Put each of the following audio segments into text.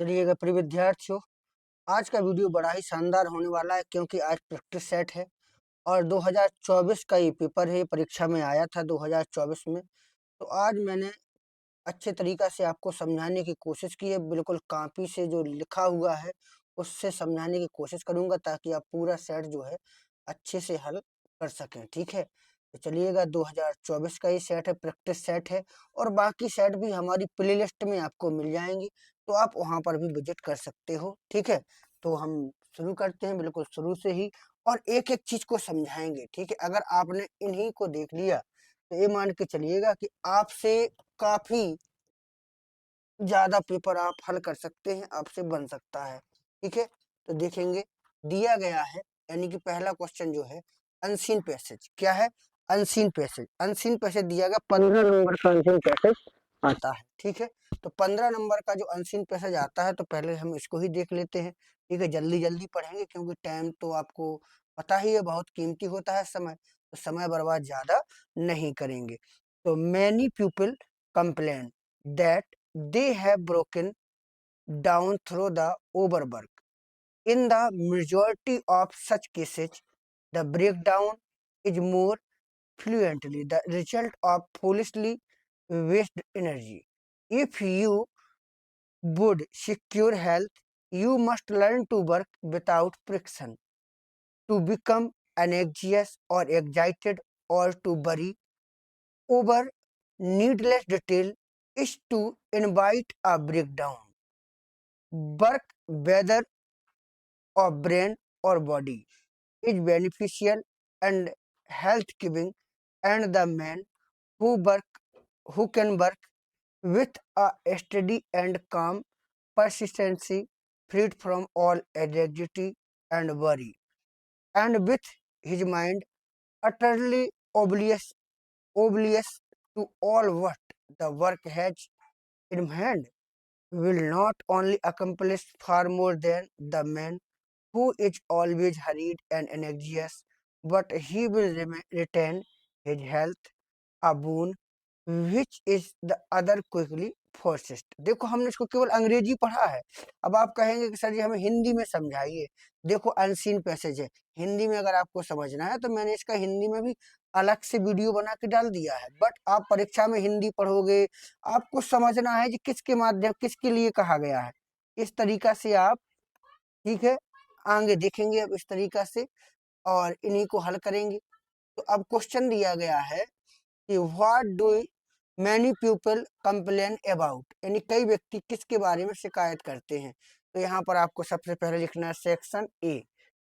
चलिएगा प्रिय विद्यार्थियों, आज का वीडियो बड़ा ही शानदार होने वाला है क्योंकि आज प्रैक्टिस सेट है और 2024 का ये पेपर है। परीक्षा में आया था 2024 में। तो आज मैंने अच्छे तरीका से आपको समझाने की कोशिश की है। बिल्कुल कॉपी से जो लिखा हुआ है उससे समझाने की कोशिश करूंगा ताकि आप पूरा सेट जो है अच्छे से हल कर सकें। ठीक है, तो चलिएगा 2024 का ही सेट है, प्रैक्टिस सेट है और बाकी सेट भी हमारी प्लेलिस्ट में आपको मिल जाएंगी, तो आप वहां पर भी विजिट कर सकते हो। ठीक है, तो हम शुरू करते हैं बिल्कुल शुरू से ही और एक एक चीज को समझाएंगे। ठीक है, अगर आपने इन्हीं को देख लिया तो ये मान के चलिएगा कि आपसे काफी ज्यादा पेपर आप हल कर सकते हैं, आपसे बन सकता है। ठीक है, तो देखेंगे दिया गया है, यानी कि पहला क्वेश्चन जो है अनसीन पैसेज क्या है। अनसीन पैसेज, अनसीन पैसेज दिया गया 15 नंबर का अनसीन पैसेज आता है। ठीक है, तो 15 नंबर का जो अनसीन पैसेज आता है तो पहले हम इसको ही देख लेते हैं। ठीक है, जल्दी जल्दी पढ़ेंगे क्योंकि टाइम तो आपको पता ही है बहुत कीमती होता है समय, तो समय बर्बाद ज्यादा नहीं करेंगे। तो many people complain that they have broken down through the overwork. In the majority of such cases, the breakdown is more fluently the result of foolishly wasted energy. If you would secure health, you must learn to work without friction. To become anxious or excited or to worry over needless detail is to invite a breakdown. Work, whether of brain or body, is beneficial and health giving, and the man who who can work with a steady and calm persistency, freed from all anxiety and worry, and with his mind utterly oblivious to all what the work has in hand, will not only accomplish far more than the man who is always hurried and anxious, but he will retain his health, a boon which is the other quickly forced। देखो हमने इसको केवल अंग्रेजी पढ़ा है, अब आप कहेंगे कि सर जी हमें हिंदी में समझाइए। देखो अनसीन पैसेज है, हिंदी में अगर आपको समझना है तो मैंने इसका हिंदी में भी अलग से वीडियो बना के डाल दिया है, बट आप परीक्षा में हिंदी पढ़ोगे, आपको समझना है कि किसके माध्यम किसके लिए कहा गया है। इस तरीका से आप, ठीक है, आगे देखेंगे अब इस तरीका से और इन्हीं को हल करेंगे। तो अब क्वेश्चन दिया गया है कि what do many people complain about, यानी कई व्यक्ति किसके बारे में शिकायत करते हैं। तो यहाँ पर आपको सबसे पहले लिखना है सेक्शन ए।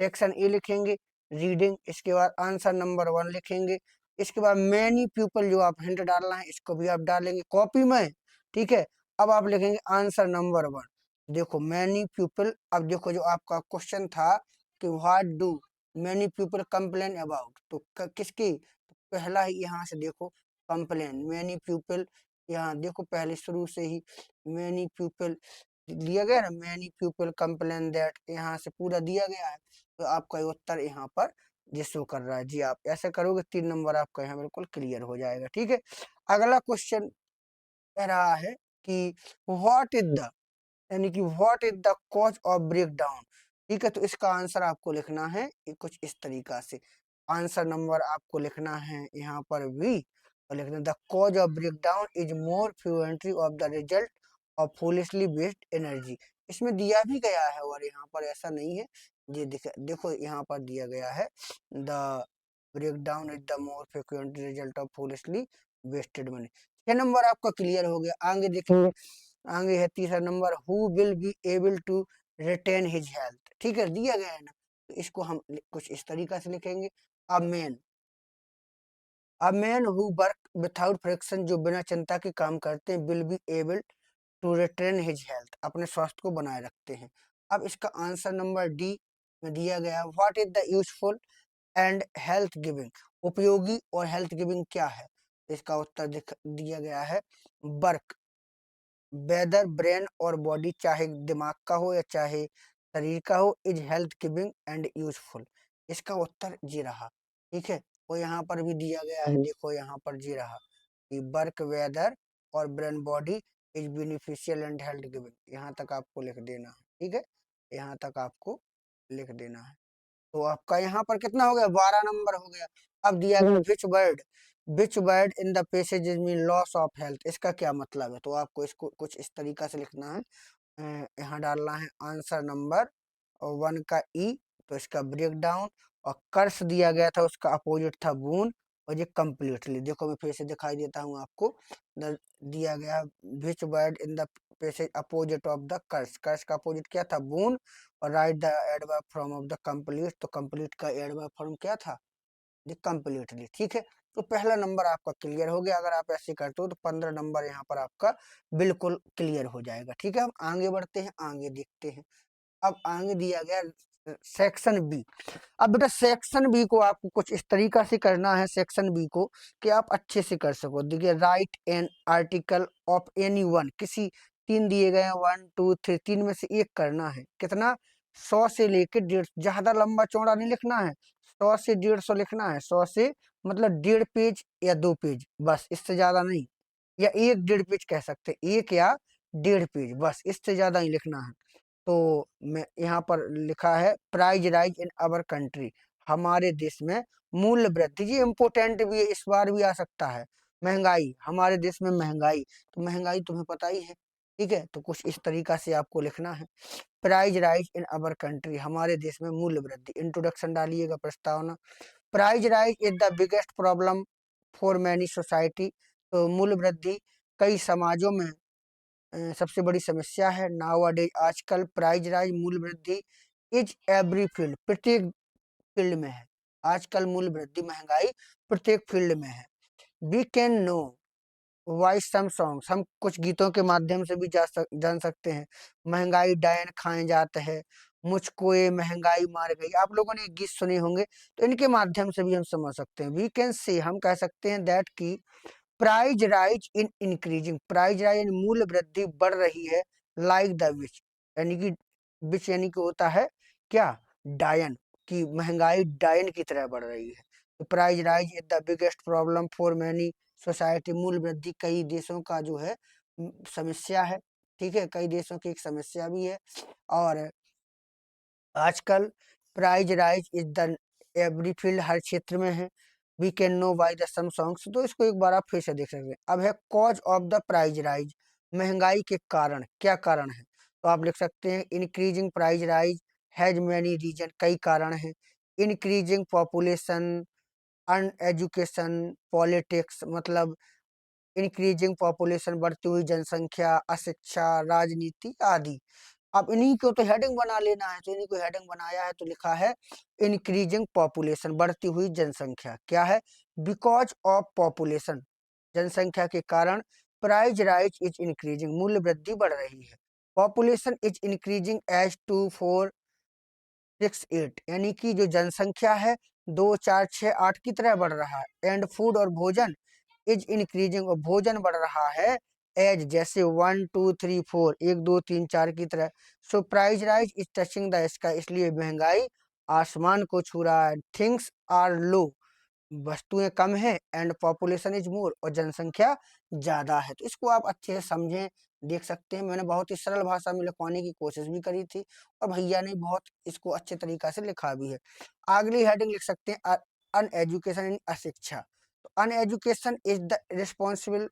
सेक्शन ए लिखेंगे रीडिंग, इसके बाद आंसर नंबर 1 लिखेंगे, इसके बाद मैनी पीपल जो आप हिंट डालना है इसको भी आप डालेंगे कॉपी में। ठीक है, अब आप लिखेंगे आंसर नंबर 1। देखो मैनी पीपल, अब देखो जो आपका क्वेश्चन था कि what do many people complain about, तो किसकी, तो पहला ही यहाँ से देखो कंप्लेन मैनी पीपल, यहाँ देखो पहले शुरू से ही मैनी पीपल दिया गया ना, मैनी पीपल कंप्लेन दैट, यहाँ से पूरा दिया गया है। तो आपका उत्तर यहाँ पर ये शो कर रहा है। जी आप ऐसा करोगे 3 नंबर आपका यहाँ बिल्कुल क्लियर हो जाएगा। ठीक है, अगला क्वेश्चन कह रहा है कि व्हाट इज द, यानी कि what is the cause of breakdown. ठीक है, तो इसका आंसर आपको लिखना है कुछ इस तरीका से। आंसर नंबर आपको लिखना है यहाँ पर वी और लिखना the cause of breakdown is more fluently of the result of foolishly waste energy. इसमें दिया भी गया है और यहाँ पर ऐसा नहीं है, ये देखो यहाँ पर दिया गया है the breakdown is the more frequent result of foolishly wasted money. 6 number आपका क्लियर हो गया। आगे देखेंगे, आगे है तीसरा number who will be able to retain his health. ठीक है, दिया गया है ना, तो इसको हम कुछ इस तरीका से लिखेंगे a man who work without friction, जो बिना चिंता के काम करते हैं, will be able to retain his health, अपने स्वास्थ्य को बनाए रखते हैं। अब इसका आंसर नंबर डी में दिया गया what is the useful and health giving, उपयोगी और हेल्थ गिविंग क्या है। इसका उत्तर दिया गया है वर्क, वेदर ब्रेन और बॉडी, चाहे दिमाग का हो या चाहे शरीर का हो, is health giving and useful. इसका उत्तर जी रहा। ठीक है, वो यहाँ पर भी दिया गया है, देखो यहाँ पर जी रहा कि वर्क वेदर और brain body is beneficial and health giving, यहाँ तक आपको लिख देना है, ठीक है, यहाँ तक आपको लिख देना है। तो आपका यहाँ पर कितना हो गया, 12 नंबर हो गया। अब दिया गया which word in the passage mean loss of health, इसका क्या मतलब है, तो आपको इसको कुछ इस तरीका से लिखना है। यहाँ डालना है आंसर नंबर 1 का ई, तो इसका ब्रेक डाउन, और कर्स दिया गया था उसका अपोजिट था बून, और ये कंप्लीटली, देखो मैं फिर से दिखाई देता हूँ आपको, दिया गया which word in the passage opposite of the curse, curse का अपोजिट क्या था, बून, और write the adverb form of the complete, तो कंप्लीट का एडवर्ब फॉर्म क्या था, कंप्लीटली, ठीक है। तो पहला नंबर आपका क्लियर हो गया, अगर आप ऐसे करते हो तो 15 नंबर यहाँ पर आपका बिल्कुल क्लियर हो जाएगा, ठीक है। हम आगे बढ़ते हैं, आगे देखते हैं। अब आगे दिया गया सेक्शन बी। अब बेटा सेक्शन बी को आपको कुछ इस तरीका से करना है, सेक्शन बी को कि आप अच्छे से कर सको। देखिए, right an article of any one, किसी तीन दिए गए हैं, 1 2 3, तीन में से एक करना है, कितना, 100 से लेकर 150, ज्यादा लंबा चौड़ा नहीं लिखना है, 100 से 150 लिखना है, 100 से मतलब 1.5 पेज या 2 पेज, बस, इससे ज्यादा नहीं, या 1 1.5 पेज कह सकते हैं, 1 या 1.5 पेज, बस, इससे ज्यादा ही लिखना है। तो मैं यहाँ पर लिखा है price rise in our country, हमारे देश में मूल्य वृद्धि, ये इम्पोर्टेंट भी है, इस बार भी आ सकता है। महंगाई, हमारे देश में महंगाई, तो महंगाई तुम्हें पता ही है, ठीक है, तो कुछ इस तरीका से आपको लिखना है, price rise in our country, हमारे देश में मूल्य वृद्धि, इंट्रोडक्शन डालिएगा, प्रस्तावना। Price rise is the biggest problem for many society, तो मूल्य वृद्धि कई समाजों में सबसे बड़ी समस्या है। नाउ आजकल प्राइज राइज, मूल्य वृद्धि इज एवरी फील्ड, प्रत्येक फील्ड में है, आजकल मूल्य वृद्धि, महंगाई प्रत्येक फील्ड में है। We can know why some songs, हम कुछ गीतों के माध्यम से भी जान सकते हैं। महंगाई डायन खाए जाते हैं, मुझको ये महंगाई मार गई, आप लोगों ने गीत सुने होंगे, तो इनके माध्यम से भी हम समझ सकते हैं। वी कैन से, हम कह सकते हैं दैट की price rise in increasing, price rise यानी मूल्य वृद्धि बढ़ रही है, लाइक द विच, यानी कि विच यानी कि होता है क्या, डायन, की महंगाई डायन की तरह बढ़ रही है। तो price rise is the biggest problem for many society, मूल्य वृद्धि कई देशों का जो है समस्या है, ठीक है, कई देशों की एक समस्या भी है। और आजकल price rise is the every field, हर क्षेत्र में है। We can know by the some songs, तो इसको एक बार आप फिर से देख सकते हैं। अब है cause of the price rise, महंगाई के कारण, क्या कारण है, तो आप लिख सकते हैं increasing price rise has many reason, कई कारण है। इंक्रीजिंग पॉपुलेशन, अनएजुकेशन, पॉलिटिक्स, मतलब इंक्रीजिंग पॉपुलेशन, बढ़ती हुई जनसंख्या, अशिक्षा, राजनीति आदि। अब इन्हीं को तो हेडिंग बना लेना है, तो इन्हीं को हेडिंग बनाया है, तो लिखा है इंक्रीजिंग पॉपुलेशन, बढ़ती हुई जनसंख्या, क्या है, बिकॉज ऑफ पॉपुलेशन, जनसंख्या के कारण प्राइज राइज इज इंक्रीजिंग, मूल्य वृद्धि बढ़ रही है। पॉपुलेशन इज इंक्रीजिंग एज 2468, यानी कि जो जनसंख्या है 2468 की तरह बढ़ रहा है। एंड फूड, और भोजन इज इंक्रीजिंग, और भोजन बढ़ रहा है एज, जैसे 1 2 3 4, 1 2 3 4 की तरह। So price rise is touching the sky, इसलिए महंगाई आसमान को छू रहा है। थिंग्स आर लो, वस्तुएं कम है, एंड पॉपुलेशन इज मोर, और जनसंख्या ज्यादा है। तो इसको आप अच्छे से समझें, देख सकते हैं, मैंने बहुत ही सरल भाषा में लिखवाने की कोशिश भी करी थी, और भैया ने बहुत इसको अच्छे तरीका से लिखा भी है। अगली हेडिंग लिख सकते हैं अनएजुकेशन इन, अशिक्षा, तो uneducation is the responsible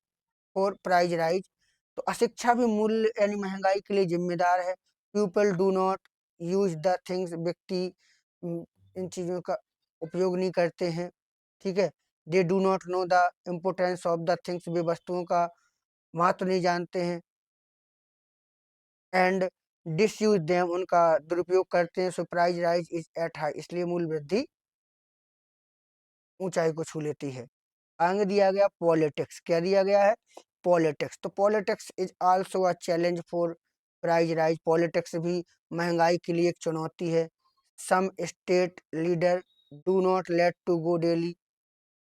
for price rise, तो अशिक्षा भी मूल्य यानी महंगाई के लिए जिम्मेदार है। People do not use the things, व्यक्ति इन चीजों का उपयोग नहीं करते हैं, ठीक है। They do not know the importance of the things, वे वस्तुओं का महत्व नहीं जानते हैं। एंड डिस यूज देम, उनका दुरुपयोग करते हैं। सो prize rise is at high, इसलिए मूल्य वृद्धि ऊंचाई को छू लेती है। आगे दिया गया पॉलिटिक्स, क्या दिया गया है, पॉलिटिक्स, तो politics is also a challenge for price rise, politics भी महंगाई के लिए एक चुनौती है। Some state leader do not let to go daily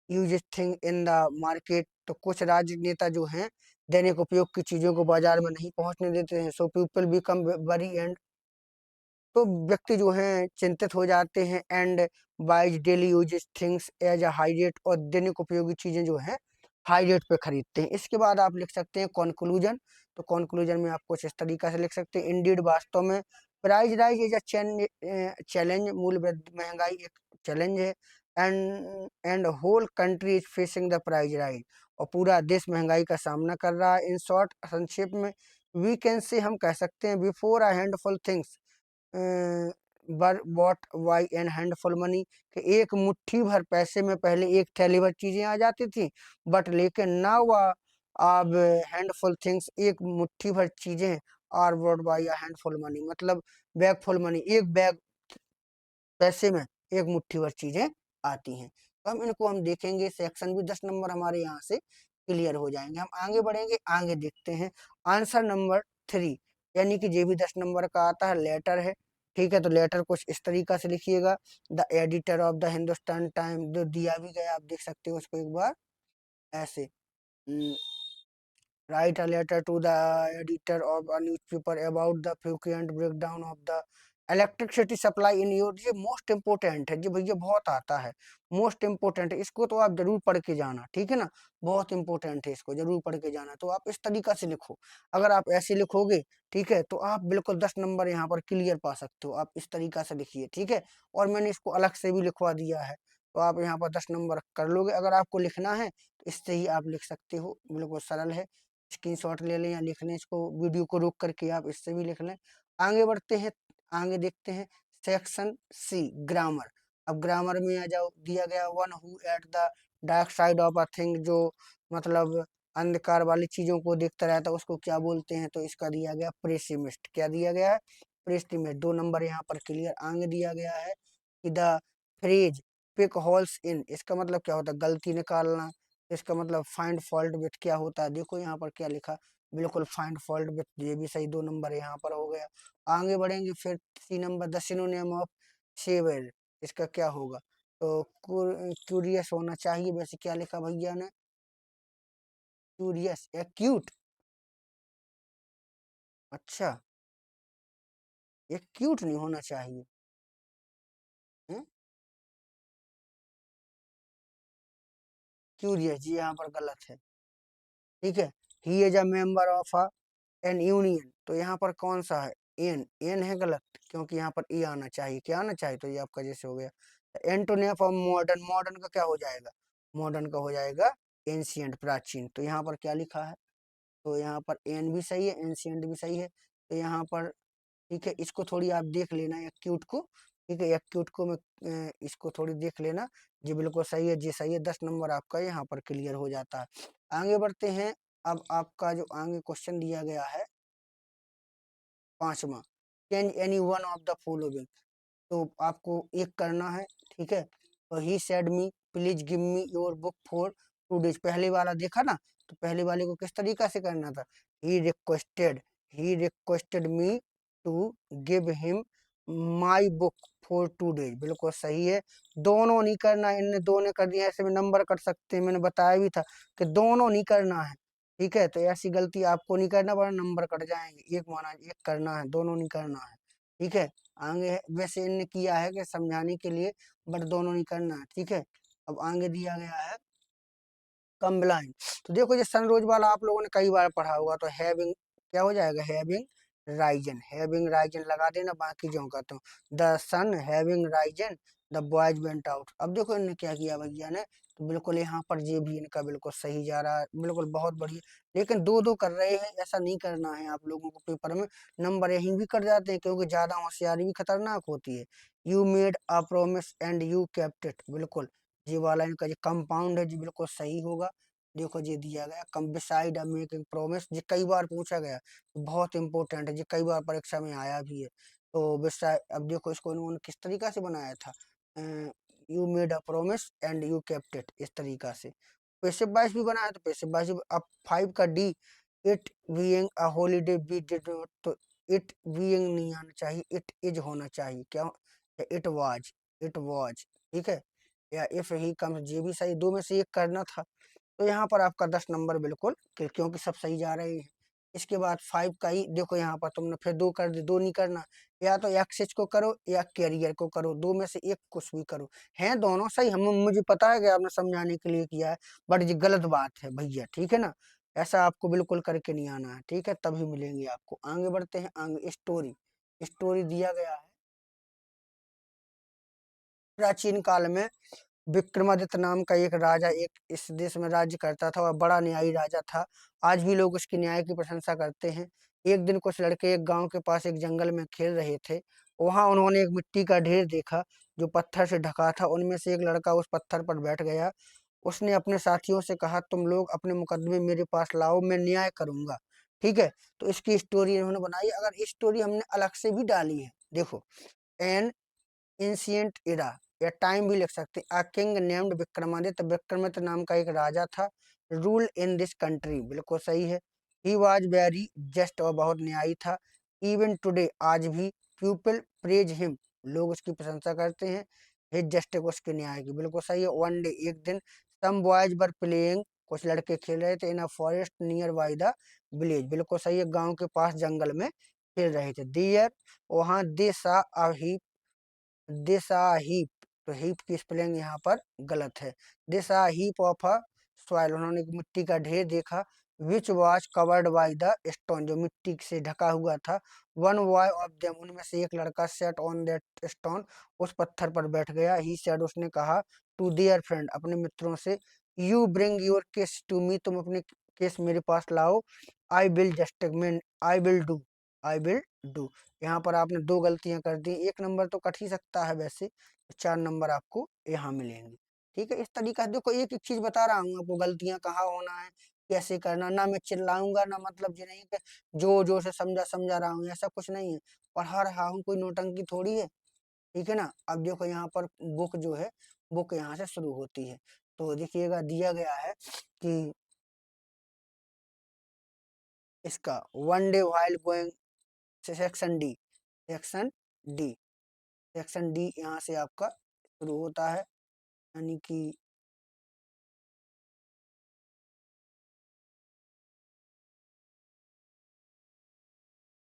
use thing in the market, तो कुछ राजनेता जो हैं दैनिक उपयोग की चीजों को बाजार में नहीं पहुंचने देते हैं। So people become worry and, तो व्यक्ति जो हैं चिंतित हो जाते हैं। And buys daily uses things as a high rate, और दैनिक उपयोगी चीजें जो हैं हाई रेट पे खरीदते हैं। इसके बाद आप लिख सकते हैं कंक्लूजन, तो कंक्लूजन में आप कुछ इस तरीका से लिख सकते हैं, इंडीड वास्तव में price rise is a challenge, मूल्य वृद्धि महंगाई एक चैलेंज है, and whole country is facing the price rise, और पूरा देश महंगाई का सामना कर रहा है। इन शॉर्ट, संक्षेप में वी कैन से हम कह सकते हैं, before a handful things were bought by and handful money, कि एक मुट्ठी भर पैसे में पहले एक थैली भर चीजें आ जाती थी, बट लेकिन नाउ अब हैंडफुल थिंग्स, एक मुट्ठी भर चीजें, are bought by a handful money, मतलब बैग फुल मनी, एक बैग पैसे में एक मुट्ठी भर चीजें आती हैं। तो हम देखेंगे, सेक्शन भी 10 नंबर हमारे यहाँ से क्लियर हो जाएंगे। हम आगे बढ़ेंगे, आगे देखते हैं आंसर नंबर 3, यानी कि ये भी 10 नंबर का आता है, लेटर है। ठीक है, तो लेटर कुछ इस तरीका से लिखिएगा, the editor of the Hindustan time, जो दिया भी गया आप देख सकते हो उसको एक बार ऐसे, write a letter to the editor of a newspaper about the frequent breakdown of the electricity supply in your, ये मोस्ट इंपोर्टेंट है जी भैया, बहुत आता है, मोस्ट इंपोर्टेंट है, इसको तो आप जरूर पढ़ के जाना, ठीक है ना, बहुत इंपोर्टेंट है, इसको जरूर पढ़ के जाना। तो आप इस तरीका से लिखो, अगर आप ऐसे लिखोगे, ठीक है, तो आप बिल्कुल 10 नंबर यहाँ पर क्लियर पा सकते हो, आप इस तरीका से लिखिए, ठीक है। और मैंने इसको अलग से भी लिखवा दिया है, तो आप यहाँ पर 10 नंबर कर लोगे। अगर आपको लिखना है तो इससे ही आप लिख सकते हो, बिल्कुल सरल है, स्क्रीनशॉट ले लें या लिख लें इसको, वीडियो को रोक करके आप इससे भी लिख लें। आगे बढ़ते हैं, आगे देखते हैं सेक्शन सी, ग्रामर। अब ग्रामर में आ जाओ, दिया गया one who at the dark side of a thing, जो मतलब अंधकार वाली चीजों को देखता रहता है उसको क्या बोलते हैं, तो इसका दिया गया प्रेसिमिस्ट। क्या दिया गया है? प्रेसिमिस्ट। 2 नंबर यहाँ पर क्लियर। आगे दिया गया है कि the phrase pick holes in, इसका मतलब क्या होता है? गलती निकालना। इसका मतलब फाइंड फॉल्ट विथ क्या होता है? देखो यहाँ पर क्या लिखा, बिल्कुल फाइंड फॉल्ट विथ, ये भी सही। 2 नंबर यहाँ पर हो गया। आगे बढ़ेंगे फिर 3 number, the synonym of savour, इसका क्या होगा? तो क्यूरियस होना चाहिए, वैसे क्या लिखा भैया ने? क्यूरियस या क्यूट? अच्छा, ये क्यूट नहीं होना चाहिए है? क्यूरियस जी यहाँ पर गलत है, ठीक है। He is a member of a an union, तो यहाँ पर कौन सा है? एन, एन है गलत, क्योंकि यहाँ पर ए आना चाहिए। क्या आना चाहिए? तो ये आपका जैसे हो गया। एंटोनिम ऑफ मॉडर्न, मॉडर्न का क्या हो जाएगा? मॉडर्न का हो जाएगा एंशियंट, प्राचीन। तो यहाँ पर क्या लिखा है? तो यहाँ पर एन भी सही है, एंशियंट भी सही है। तो यहाँ पर ठीक है, इसको थोड़ी आप देख लेना एक्यूट को, ठीक है, एक्यूट को मैं इसको थोड़ी देख लेना, जी बिल्कुल सही है, जी सही है। 10 नंबर आपका यहाँ पर क्लियर हो जाता है। आगे बढ़ते हैं। अब आपका जो आगे क्वेश्चन दिया गया है 5वां, can any one of the following, तो आपको एक करना है, ठीक है। तो he said me please give me your book for 2 days, पहले वाला देखा ना, तो पहले वाले को किस तरीका से करना था? He requested me to give him my book for 2 days, बिल्कुल सही है। दोनों नहीं करना, इनने दो ने कर दिया, ऐसे में नंबर कट सकते हैं, मैंने बताया भी था कि दोनों नहीं करना है, ठीक है। तो ऐसी गलती आपको नहीं करना, वरना नंबर कट जाएंगे। एक माना, एक करना है, दोनों नहीं करना है, ठीक है। आगे वैसे इनने किया है कि समझाने के लिए, बट दोनों नहीं करना है, ठीक है। अब आगे दिया गया है कंप्लाइन, तो देखो ये सनरोज वाला आप लोगों ने कई बार पढ़ा होगा, तो हैविंग क्या हो जाएगा? हैविंग राइजन लगा देना, बाकी जो कहता हूँ, the sun having risen, the boys went out. अब देखो इनने क्या किया भैया ने, तो बिल्कुल यहाँ पर ये भी इनका बिल्कुल सही जा रहा है, बिल्कुल बहुत बढ़िया। लेकिन दो दो कर रहे हैं, ऐसा नहीं करना है आप लोगों को पेपर में, नंबर यहीं भी कट जाते हैं, क्योंकि ज्यादा होशियारी भी खतरनाक होती है। You made a promise and you kept it, बिल्कुल ये वाला इनका जो कंपाउंड है जी बिल्कुल सही होगा। देखो ये दिया गया, कम बिसाइड अ मेकिंग प्रोमिस, ये कई बार पूछा गया, बहुत इंपॉर्टेंट है, ये कई बार परीक्षा में आया भी है। तो बिसाइड, अब देखो इसको इन्होंने किस तरीका से बनाया था, you made a promise and you kept it, इस तरीका से। पैसिव वॉइस भी बनाया, तो पैसिव वॉइस। अब 5 का D, it being a holiday we did not, तो इट बीइंग नहीं आना चाहिए, इट इज होना चाहिए। क्या? इट वाज, इट वाज, ठीक है। या इफ ही कम्स, ये भी सही, दो में से एक करना था। तो यहाँ पर आपका 10 नंबर बिल्कुल, क्योंकि सब सही जा रहे हैं। इसके बाद 5 का ही देखो, यहाँ पर तुमने फिर दो कर दी, दो नहीं करना, या तो एक्सेस को करो या कैरियर को करो, दो में से एक कुछ भी करो। हैं दोनों सही, हम मुझे पता है कि आपने समझाने के लिए किया है, बट ये गलत बात है भैया, ठीक है ना। ऐसा आपको बिल्कुल करके नहीं आना है, ठीक है, तभी मिलेंगे आपको। आगे बढ़ते हैं, आगे स्टोरी। स्टोरी दिया गया है, प्राचीन काल में विक्रमादित्य नाम का एक राजा एक इस देश में राज्य करता था और बड़ा न्यायी राजा था। आज भी लोग उसके न्याय की प्रशंसा करते हैं। एक दिन कुछ लड़के एक गांव के पास एक जंगल में खेल रहे थे। वहां उन्होंने एक मिट्टी का ढेर देखा जो पत्थर से ढका था। उनमें से एक लड़का उस पत्थर पर बैठ गया। उसने अपने साथियों से कहा, तुम लोग अपने मुकदमे मेरे पास लाओ, मैं न्याय करूंगा। ठीक है, तो इसकी स्टोरी इन्होंने बनाई। अगर स्टोरी हमने अलग से भी डाली है, देखो, एन एंशियंट इरा या टाइम भी लिख सकते हैं। A king named Vikramaditya, Vikramaditya नाम का एक राजा था। रूल इन दिस कंट्री, बिल्कुल सही है। ही वॉज वेरी जस्ट, और बहुत न्यायी था। इवन टुडे, आज भी। पीपल प्रेज हिम, लोग उसकी प्रशंसा करते हैं। हिज जस्टिस, उसके न्याय की, बिल्कुल सही है। वन डे, एक दिन। सम बॉयज वर प्लेइंग, कुछ लड़के खेल रहे थे। In a forest near by the village, बिल्कुल सही है, गांव के पास जंगल में खेल रहे थे। दियर, वहां they saw a this a heap, तो हीप की स्पेलिंग यहाँ पर गलत है। This a heap of a soil, उन्होंने एक मिट्टी का ढेर देखा। Which was covered by the stone, जो मिट्टी से ढका हुआ था। वन बॉय ऑफ देम, उनमें से एक लड़का सेट ऑन दैट स्टोन, उस पत्थर पर बैठ गया। ही सेड, उसने कहा, टू देयर फ्रेंड, अपने मित्रों से, you bring your case to me, तुम अपने केस मेरे पास लाओ। I will just mean, I will do. यहाँ पर आपने दो गलतियां कर दी। एक नंबर तो कट ही सकता है वैसे, तो 4 नंबर आपको यहाँ मिलेंगे। ठीक है, इस तरीका से देखो, एक एक चीज बता रहा हूँ आपको, गलतियां कहाँ होना है, कैसे करना। ना मैं चिल्लाऊंगा, ना मतलब ये नहीं कि जो जो से समझा समझा रहा हूँ, ऐसा कुछ नहीं है। पढ़ा रहा हूँ, कोई नोटंकी थोड़ी है। ठीक है ना। अब देखो यहाँ पर बुक जो है, बुक यहाँ से शुरू होती है। तो देखिएगा, दिया गया है कि इसका one day while going, section D, section D, section D यहाँ से आपका शुरू होता है, यानी कि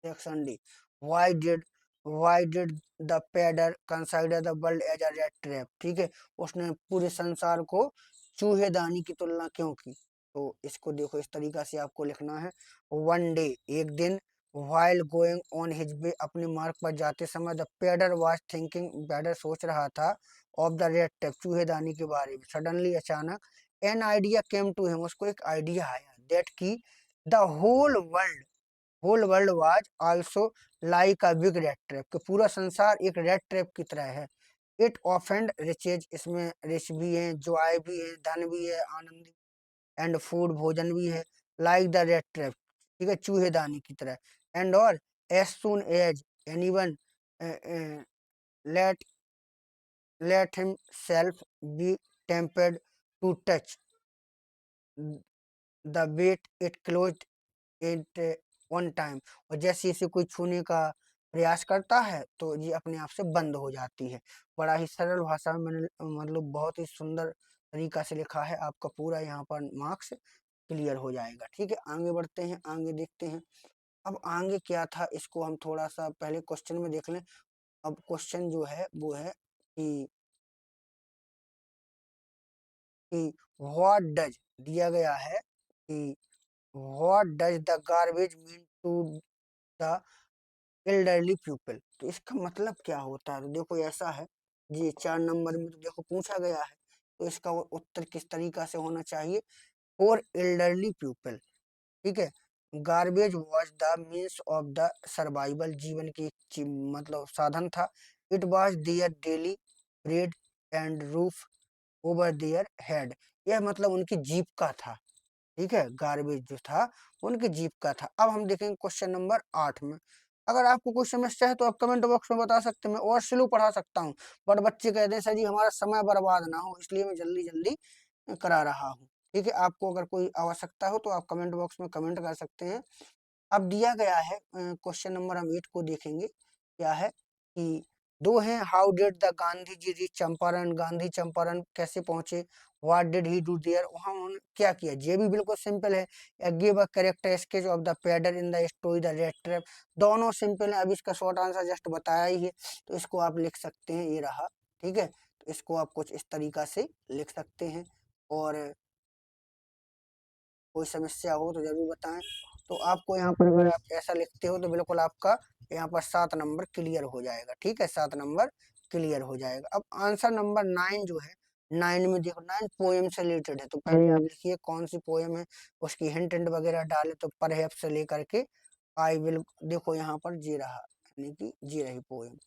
section D. Why did why did the peddler consider the world as a rat trap, ठीक है, उसने पूरे संसार को चूहेदानी की तुलना क्यों की। तो इसको देखो, इस तरीका से आपको लिखना है। वन डे, एक दिन। While going on his way, अपने मार्ग पर जाते समय। The peddler was thinking, peddler सोच रहा था। ऑफ द रेट ट्रैप, चूहेदानी के बारे में। सडनली, अचानक। An idea came to him, उसको एक आइडिया आया। दैट की the whole world was also like a big rat trap, कि पूरा संसार एक रेड ट्रैप की तरह है। इट ऑफेंड रिचेज, इसमें रिच भी है, जॉय भी है, धन भी है, आनंद, एंड फूड, भोजन भी है। लाइक द रेड ट्रैप, ठीक है, चूहेदानी की तरह। एंड और as soon as anyone let let himself be tempted to touch the wet it close it one time, और जैसे इसे कोई छूने का प्रयास करता है तो ये अपने आप से बंद हो जाती है। बड़ा ही सरल भाषा में मैंने, मतलब बहुत ही सुंदर तरीका से लिखा है। आपका पूरा यहाँ पर मार्क्स क्लियर हो जाएगा। ठीक है, आगे बढ़ते हैं, आगे देखते हैं। अब आगे क्या था, इसको हम थोड़ा सा पहले क्वेश्चन में देख लें। अब क्वेश्चन जो है वो है कि व्हाट डज, दिया गया है कि what does the garbage mean to the elderly people, तो इसका मतलब क्या होता है। तो देखो ऐसा है, ये 4 नंबर में तो देखो पूछा गया है, तो इसका उत्तर किस तरीका से होना चाहिए। फॉर एल्डरली पीपल, ठीक है, garbage was the means of the survival, जीवन की एक मतलब साधन था। It was their daily bread and roof over their head, यह मतलब उनकी जीविका था। ठीक है, गार्बेज जो था उनकी जीविका था। अब हम देखेंगे क्वेश्चन नंबर 8 में। अगर आपको कोई समस्या है तो आप कमेंट बॉक्स में बता सकते हैं, मैं और स्लो पढ़ा सकता हूँ। बट बच्चे कहते हैं सर जी हमारा समय बर्बाद ना हो, इसलिए मैं जल्दी जल्दी करा रहा हूँ। ठीक है, आपको अगर कोई आवश्यकता हो तो आप कमेंट बॉक्स में कमेंट कर सकते हैं। अब दिया गया है क्वेश्चन नंबर, हम 8 को देखेंगे। क्या है कि दो हैं, how did the Gandhi ji reach Champaran, Gandhi Champaran कैसे पहुंचे। What did he do there, वहां उन्होंने क्या किया। ये भी बिल्कुल सिंपल है। Give a character sketch of the peddler in the story the rat trap, दोनों सिंपल है। अब इसका शॉर्ट आंसर जस्ट बताया ही है, तो इसको आप लिख सकते हैं, ये रहा। ठीक है, तो इसको आप कुछ इस तरीका से लिख सकते हैं। और कोई समस्या हो तो जरूर बताएं। तो आपको यहाँ पर अगर आप ऐसा लिखते हो तो बिल्कुल आपका यहाँ पर 7 नंबर क्लियर हो जाएगा। ठीक है, 7 नंबर क्लियर हो जाएगा। अब आंसर नंबर 9 जो है, 9 में देखो, 9 पोएम से रिलेटेड है। तो पहले आप लिखिए कौन सी पोएम है, उसकी हिंट हिंट वगैरह डाले तो परहैप्स से लेकर के आई विल, देखो यहाँ पर जी रहा, यानी कि जी रही पोएम।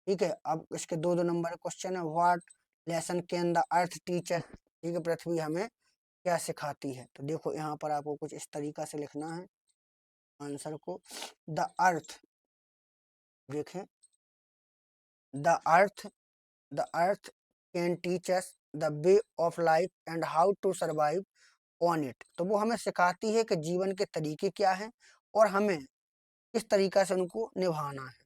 ठीक है, अब इसके दो दो नंबर क्वेश्चन है। What lesson can the earth teacher, ठीक है, पृथ्वी हमें क्या सिखाती है। तो देखो यहाँ पर आपको कुछ इस तरीका से लिखना है आंसर को। द अर्थ, देखें, the earth, the earth can teach us the way of life and how to survive on it. तो वो हमें सिखाती है कि जीवन के तरीके क्या हैं और हमें किस तरीका से उनको निभाना है।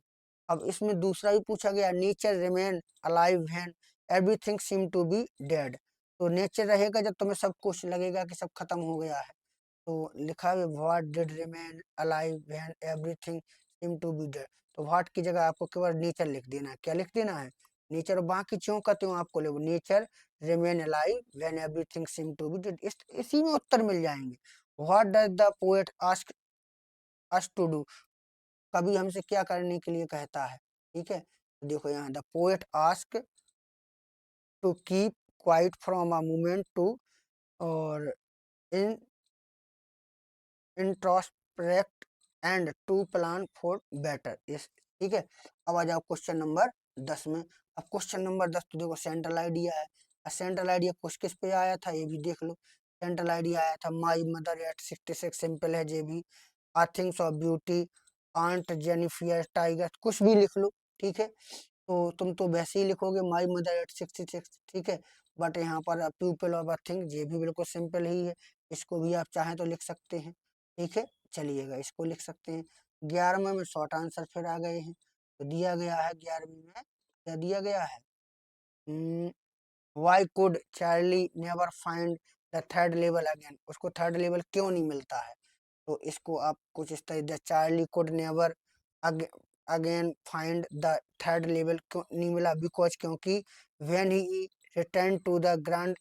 अब इसमें दूसरा भी पूछा गया, nature remain alive when everything seem to be dead. तो नेचर रहेगा जब तुम्हें सब कुछ लगेगा कि सब खत्म हो गया है। तो लिखा है what did remain alive when everything seem to be dead. तो व्हाट की जगह आपको केवल नेचर लिख देना है। क्या लिख देना है? नेचर। और बाकी क्यों का त्यों आपको लिखो nature remain alive when everything seem to be dead. इसी में उत्तर मिल जाएंगे। What does the poet ask us to do, कवि हमसे क्या करने के लिए कहता है। ठीक है, तो देखो यहाँ the poet ask to keep quiet from a moment to, और in introspect and to plan for better. Yes, ठीक है। अब आ जाओ क्वेश्चन नंबर 10 में। अब क्वेश्चन नंबर 10 तो देखो सेंट्रल आइडिया है। सेंट्रल आइडिया कुछ किस पे आया था ये भी देख लो। सेंट्रल आइडिया आया था माई मदर एट 66, सिंपल है ये भी। I thinks of beauty, aunt Jennifer tiger, कुछ भी लिख लो। ठीक है, तो तुम तो वैसे ही लिखोगे माई मदर एट 66। ठीक है, बट यहाँ पर पीपल ऑफ अ थिंग, ये भी बिल्कुल सिंपल ही है। इसको भी आप चाहें तो लिख सकते हैं। ठीक है, चलिएगा इसको लिख सकते हैं। 11वें में शॉर्ट आंसर फिर आ गए हैं। तो दिया गया है 11वीं में, क्या दिया गया है, Y could Charlie never find the third level again, उसको थर्ड लेवल क्यों नहीं मिलता है। तो इसको आप कुछ इस तरह, Charlie could never again find the third level क्यों नहीं मिला, बिकॉज क्योंकि when he return to the Grand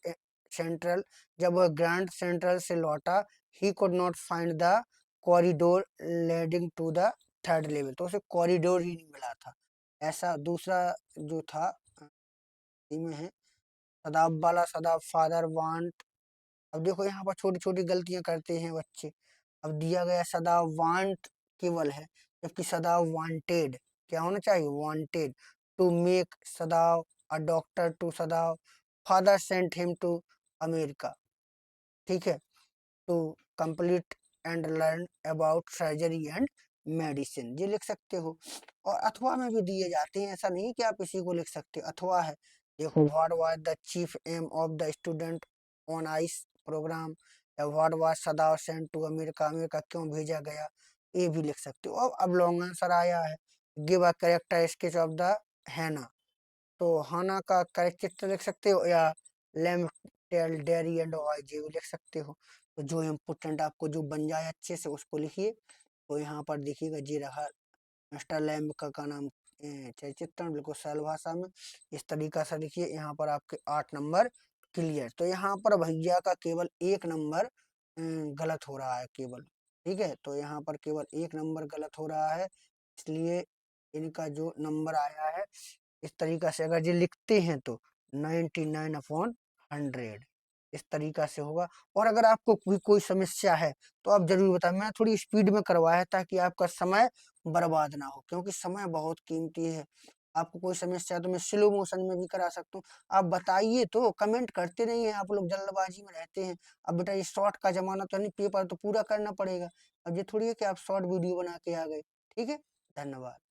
Central, जब वह ग्रैंड सेंट्रल से लौटा, he could not find the corridor leading to the third level, तो उसे कॉरिडोर ही नहीं मिला था। ऐसा दूसरा जो था में है सदाब वाला, सदाब फादर वांट। अब देखो यहाँ पर छोटी छोटी गलतियां करते हैं बच्चे। अब दिया गया सदा वांट केवल है, जबकि सदा वांटेड क्या होना चाहिए, wanted. To make Sadao a doctor, to Sadao father sent him to America. ठीक है, to complete and learn about surgery and medicine, ये लिख सकते हो। और अथवा में भी दिए जाते हैं, ऐसा नहीं कि आप इसी को लिख सकते, अथवा है। देखो what was the chief aim of the student on ice program, या व्हाट वाज सदाव सेंट टू अमेरिका, अमेरिका क्यों भेजा गया, ये भी लिख सकते हो। अब लॉन्ग आंसर आया है, give a character sketch of the Hana. तो हाना का कैरेक्टर लिख सकते हो, या lamb tail dairy and oil, ये भी लिख सकते हो। तो जो इम्पोर्टेंट आपको जो बन जाए अच्छे से उसको लिखिए। तो यहाँ पर देखिएगा जी रहा मिस्टर लैम्ब का नाम, चलचित्रण बिल्कुल सरल भाषा में इस तरीका से लिखिए। यहाँ पर आपके 8 नंबर क्लियर। तो यहाँ पर भैया का केवल 1 नंबर गलत हो रहा है केवल। ठीक है, तो यहाँ पर केवल 1 नंबर गलत हो रहा है, इसलिए इनका जो नंबर आया है इस तरीका से अगर ये लिखते हैं तो 99/100 इस तरीका से होगा। और अगर आपको भी कोई समस्या है तो आप जरूर बताएं। मैं थोड़ी स्पीड में करवाया ताकि आपका समय बर्बाद ना हो, क्योंकि समय बहुत कीमती है। आपको कोई समस्या है तो मैं स्लो मोशन में भी करा सकता हूँ। आप बताइए, तो कमेंट करते नहीं है आप लोग, जल्दबाजी में रहते हैं। अब बेटा ये शॉर्ट का जमाना तो नहीं, पेपर तो पूरा करना पड़ेगा। अब ये थोड़ी है कि आप शॉर्ट वीडियो बना के आ गए। ठीक है, धन्यवाद।